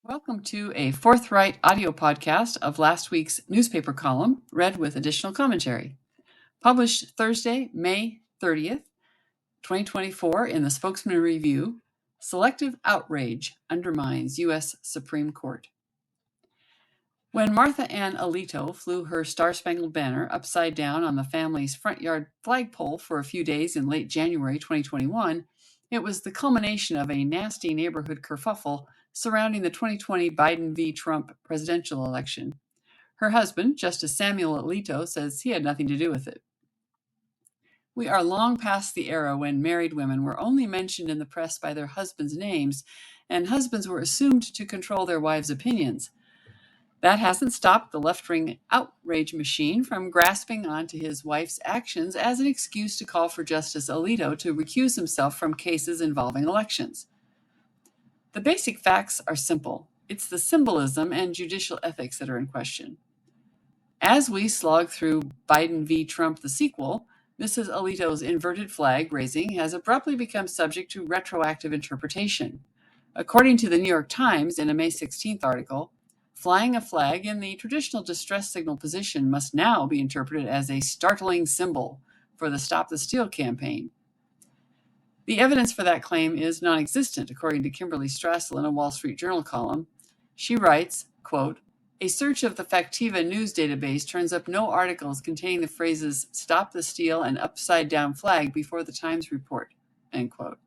Welcome to a forthright audio podcast of last week's newspaper column, read with additional commentary. Published Thursday, May 30th, 2024 in the Spokesman Review, Selective Outrage Undermines U.S. Supreme Court. When Martha Ann Alito flew her Star-Spangled Banner upside down on the family's front yard flagpole for a few days in late January 2021, it was the culmination of a nasty neighborhood kerfuffle surrounding the 2020 Biden v. Trump presidential election. Her husband, Justice Samuel Alito, says he had nothing to do with it. We are long past the era when married women were only mentioned in the press by their husbands' names, and husbands were assumed to control their wives' opinions. That hasn't stopped the left-wing outrage machine from grasping onto his wife's actions as an excuse to call for Justice Alito to recuse himself from cases involving elections. The basic facts are simple. It's the symbolism and judicial ethics that are in question. As we slog through Biden v. Trump, the sequel, Mrs. Alito's inverted flag raising has abruptly become subject to retroactive interpretation. According to the New York Times in a May 16th article, flying a flag in the traditional distress signal position must now be interpreted as a startling symbol for the Stop the Steal campaign. The evidence for that claim is non-existent, according to Kimberly Strassel in a Wall Street Journal column. She writes, quote, "A search of the Factiva news database turns up no articles containing the phrases Stop the Steal and Upside Down Flag before the Times report," end quote.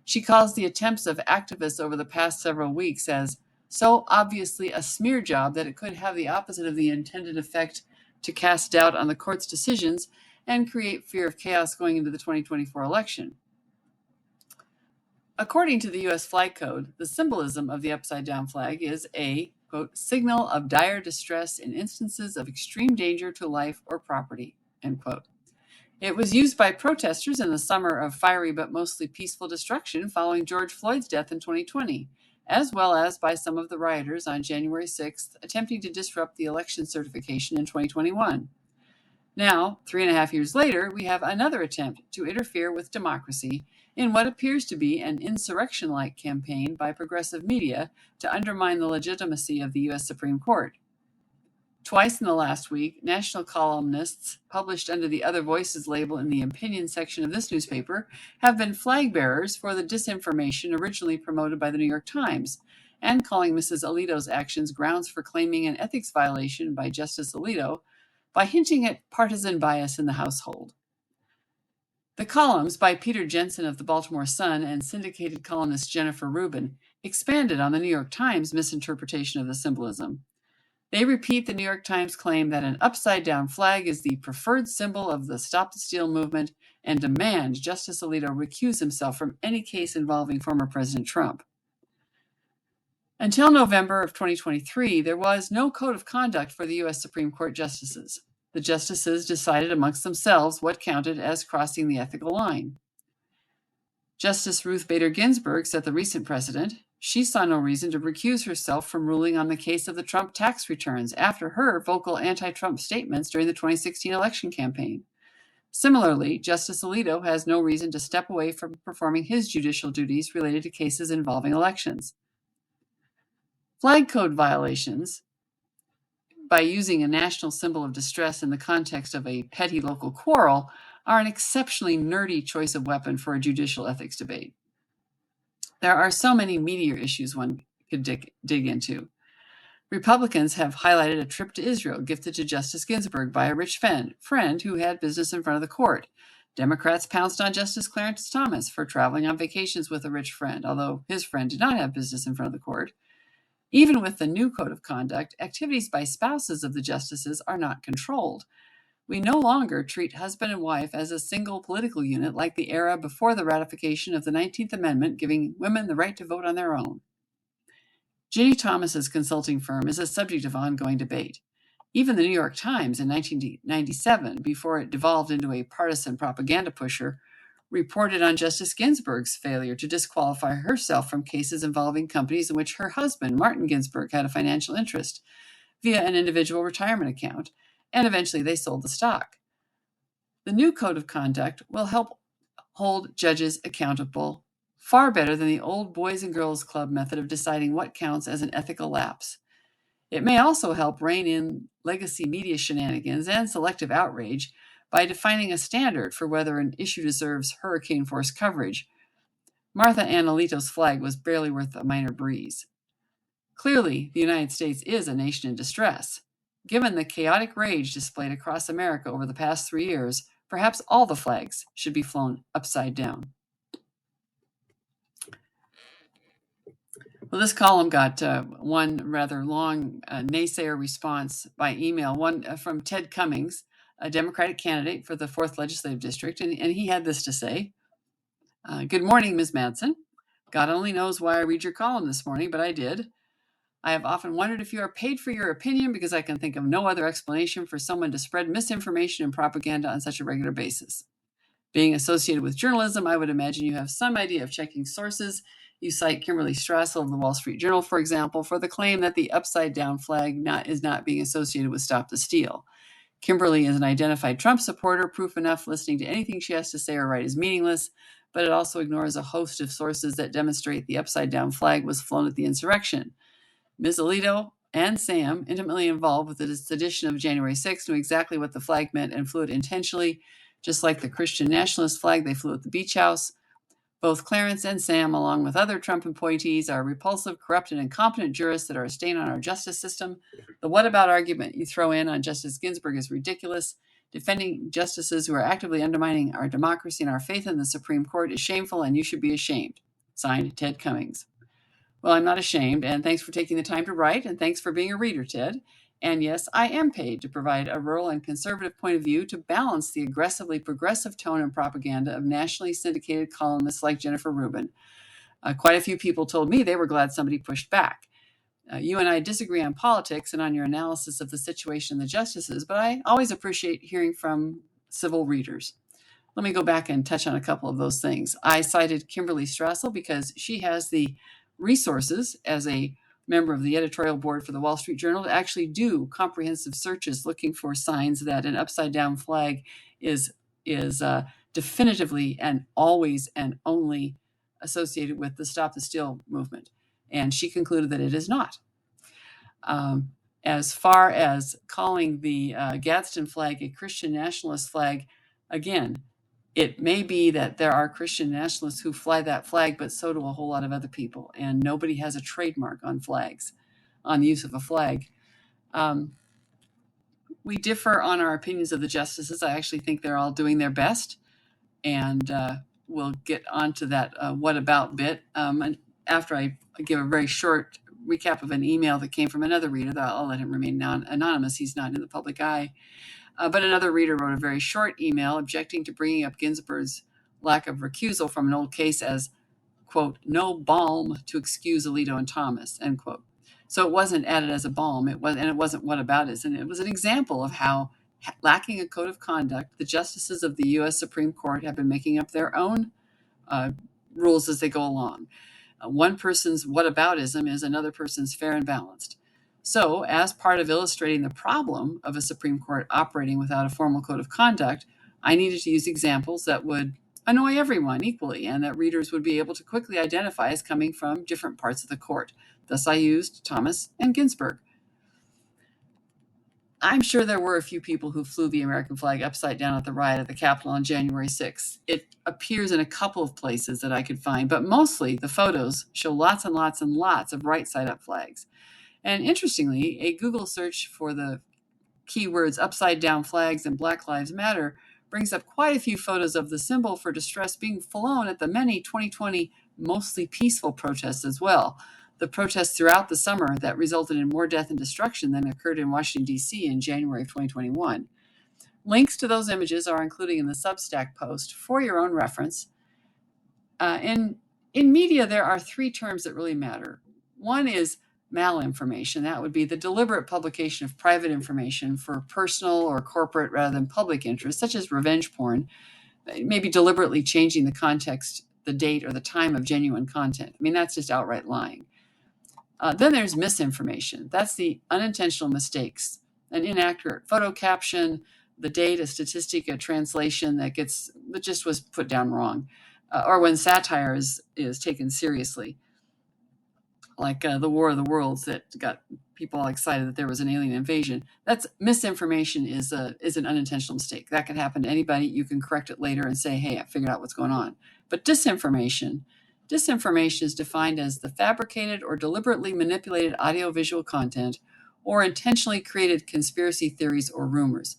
She calls the attempts of activists over the past several weeks as so obviously a smear job that it could have the opposite of the intended effect to cast doubt on the court's decisions and create fear of chaos going into the 2024 election. According to the U.S. Flag Code, the symbolism of the upside-down flag is a, quote, signal of dire distress in instances of extreme danger to life or property, end quote. It was used by protesters in the summer of fiery but mostly peaceful destruction following George Floyd's death in 2020, as well as by some of the rioters on January 6th attempting to disrupt the election certification in 2021. Now, 3.5 years later, we have another attempt to interfere with democracy in what appears to be an insurrection-like campaign by progressive media to undermine the legitimacy of the U.S. Supreme Court. Twice in the last week, national columnists published under the Other Voices label in the opinion section of this newspaper have been flag bearers for the disinformation originally promoted by the New York Times, and calling Mrs. Alito's actions grounds for claiming an ethics violation by Justice Alito by hinting at partisan bias in the household. The columns by Peter Jensen of the Baltimore Sun and syndicated columnist Jennifer Rubin expanded on the New York Times misinterpretation of the symbolism. They repeat the New York Times claim that an upside-down flag is the preferred symbol of the Stop the Steal movement and demand Justice Alito recuse himself from any case involving former President Trump. Until November of 2023, there was no code of conduct for the U.S. Supreme Court justices. The justices decided amongst themselves what counted as crossing the ethical line. Justice Ruth Bader Ginsburg set the recent precedent. She saw no reason to recuse herself from ruling on the case of the Trump tax returns after her vocal anti-Trump statements during the 2016 election campaign. Similarly, Justice Alito has no reason to step away from performing his judicial duties related to cases involving elections. Flag code violations, by using a national symbol of distress in the context of a petty local quarrel, are an exceptionally nerdy choice of weapon for a judicial ethics debate. There are so many meatier issues one could dig into. Republicans have highlighted a trip to Israel gifted to Justice Ginsburg by a rich friend who had business in front of the court. Democrats pounced on Justice Clarence Thomas for traveling on vacations with a rich friend, although his friend did not have business in front of the court. Even with the new code of conduct, activities by spouses of the justices are not controlled. We no longer treat husband and wife as a single political unit like the era before the ratification of the 19th Amendment giving women the right to vote on their own. Ginny Thomas's consulting firm is a subject of ongoing debate. Even the New York Times in 1997, before it devolved into a partisan propaganda pusher, reported on Justice Ginsburg's failure to disqualify herself from cases involving companies in which her husband, Martin Ginsburg, had a financial interest via an individual retirement account, and eventually they sold the stock. The new code of conduct will help hold judges accountable far better than the old Boys and Girls Club method of deciding what counts as an ethical lapse. It may also help rein in legacy media shenanigans and selective outrage by defining a standard for whether an issue deserves hurricane-force coverage. Martha Ann Alito's flag was barely worth a minor breeze. Clearly, the United States is a nation in distress. Given the chaotic rage displayed across America over the past 3 years, perhaps all the flags should be flown upside down. Well, this column got one rather long naysayer response by email, one from Ted Cummings, a Democratic candidate for the 4th Legislative District, and he had this to say. Good morning, Ms. Madsen. God only knows why I read your column this morning, but I did. I have often wondered if you are paid for your opinion because I can think of no other explanation for someone to spread misinformation and propaganda on such a regular basis. Being associated with journalism, I would imagine you have some idea of checking sources. You cite Kimberly Strassel of the Wall Street Journal, for example, for the claim that the upside-down flag is not being associated with Stop the Steal. Kimberly is an identified Trump supporter, proof enough listening to anything she has to say or write is meaningless, but it also ignores a host of sources that demonstrate the upside-down flag was flown at the insurrection. Ms. Alito and Sam, intimately involved with the sedition of January 6th, knew exactly what the flag meant and flew it intentionally, just like the Christian nationalist flag they flew at the beach house. Both Clarence and Sam, along with other Trump appointees, are repulsive, corrupt, and incompetent jurists that are a stain on our justice system. The what about argument you throw in on Justice Ginsburg is ridiculous. Defending justices who are actively undermining our democracy and our faith in the Supreme Court is shameful, and you should be ashamed. Signed, Ted Cummings. Well, I'm not ashamed, and thanks for taking the time to write, and thanks for being a reader, Ted. And yes, I am paid to provide a rural and conservative point of view to balance the aggressively progressive tone and propaganda of nationally syndicated columnists like Jennifer Rubin. Quite a few people told me they were glad somebody pushed back. You and I disagree on politics and on your analysis of the situation and the justices, but I always appreciate hearing from civil readers. Let me go back and touch on a couple of those things. I cited Kimberly Strassel because she has the resources as a member of the editorial board for the Wall Street Journal to actually do comprehensive searches looking for signs that an upside down flag is definitively and always and only associated with the Stop the Steal movement. And she concluded that it is not. As far as calling the Gadsden flag a Christian nationalist flag, again, it may be that there are Christian nationalists who fly that flag, but so do a whole lot of other people. And nobody has a trademark on flags, on the use of a flag. We differ on our opinions of the justices. I actually think they're all doing their best. And we'll get onto that what about bit after I give a very short recap of an email that came from another reader. That I'll let him remain anonymous. He's not in the public eye. But another reader wrote a very short email objecting to bringing up Ginsburg's lack of recusal from an old case as, quote, no balm to excuse Alito and Thomas, end quote. So it wasn't added as a balm. It wasn't whataboutism. It was an example of how, lacking a code of conduct, the justices of the U.S. Supreme Court have been making up their own rules as they go along. One person's whataboutism is another person's fair and balanced. So, as part of illustrating the problem of a Supreme Court operating without a formal code of conduct, I needed to use examples that would annoy everyone equally and that readers would be able to quickly identify as coming from different parts of the court. Thus, I used Thomas and Ginsburg. I'm sure there were a few people who flew the American flag upside down at the riot at the Capitol on January 6th. It appears in a couple of places that I could find, but mostly the photos show lots and lots and lots of right side up flags. And interestingly, a Google search for the keywords upside down flags and Black Lives Matter brings up quite a few photos of the symbol for distress being flown at the many 2020 mostly peaceful protests as well. The protests throughout the summer that resulted in more death and destruction than occurred in Washington, D.C. in January of 2021. Links to those images are included in the Substack post for your own reference. In media, there are three terms that really matter. One is malinformation. That would be the deliberate publication of private information for personal or corporate rather than public interest, such as revenge porn, maybe deliberately changing the context, the date, or the time of genuine content. I mean, that's just outright lying. Then there's misinformation. That's the unintentional mistakes, an inaccurate photo caption, the date, a statistic, a translation that just was put down wrong. or when satire is taken seriously, like the War of the Worlds that got people all excited that there was an alien invasion. That's misinformation is an unintentional mistake that can happen to anybody. You can correct it later and say, "Hey, I figured out what's going on." But disinformation is defined as the fabricated or deliberately manipulated audiovisual content or intentionally created conspiracy theories or rumors.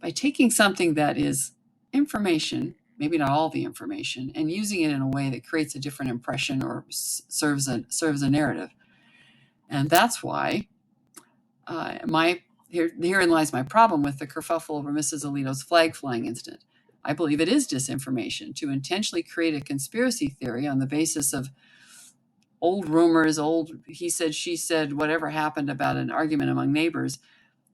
By taking something that is information, maybe not all the information, and using it in a way that creates a different impression or serves a narrative. And that's why herein lies my problem with the kerfuffle over Mrs. Alito's flag flying incident. I believe it is disinformation to intentionally create a conspiracy theory on the basis of old rumors, old he said, she said, whatever happened about an argument among neighbors.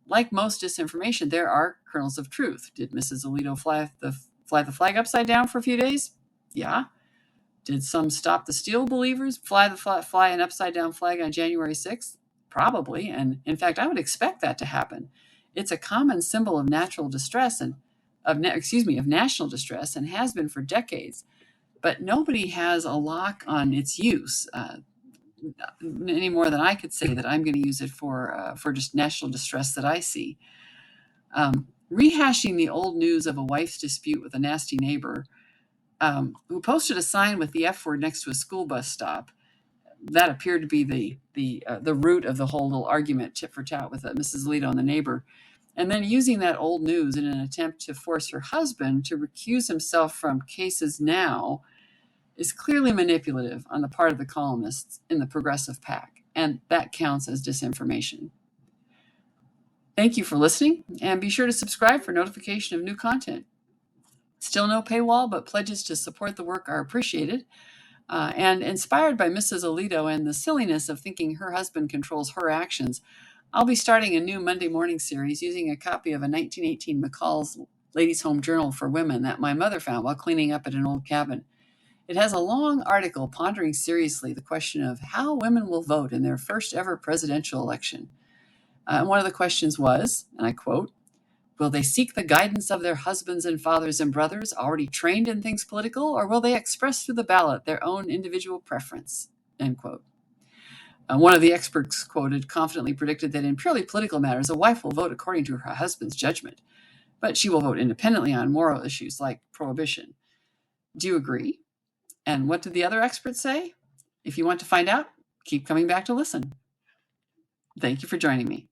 Like most disinformation, there are kernels of truth. Did Mrs. Alito fly the flag upside down for a few days? Yeah. Did some stop the steal believers fly an upside down flag on January 6th? Probably. And in fact, I would expect that to happen. It's a common symbol of natural distress and of national distress and has been for decades. But nobody has a lock on its use any more than I could say that I'm going to use it for just national distress that I see. Rehashing the old news of a wife's dispute with a nasty neighbor who posted a sign with the F word next to a school bus stop. That appeared to be the root of the whole little argument, tit for tat, with Mrs. Alito and the neighbor. And then using that old news in an attempt to force her husband to recuse himself from cases now is clearly manipulative on the part of the columnists in the progressive pack. And that counts as disinformation. Thank you for listening, and be sure to subscribe for notification of new content. Still no paywall, but pledges to support the work are appreciated. And inspired by Mrs. Alito and the silliness of thinking her husband controls her actions, I'll be starting a new Monday morning series using a copy of a 1918 McCall's Ladies' Home Journal for Women that my mother found while cleaning up at an old cabin. It has a long article pondering seriously the question of how women will vote in their first ever presidential election. And one of the questions was, and I quote, "Will they seek the guidance of their husbands and fathers and brothers already trained in things political, or will they express through the ballot their own individual preference?" End quote. One of the experts quoted confidently predicted that in purely political matters, a wife will vote according to her husband's judgment, but she will vote independently on moral issues like prohibition. Do you agree? And what did the other experts say? If you want to find out, keep coming back to listen. Thank you for joining me.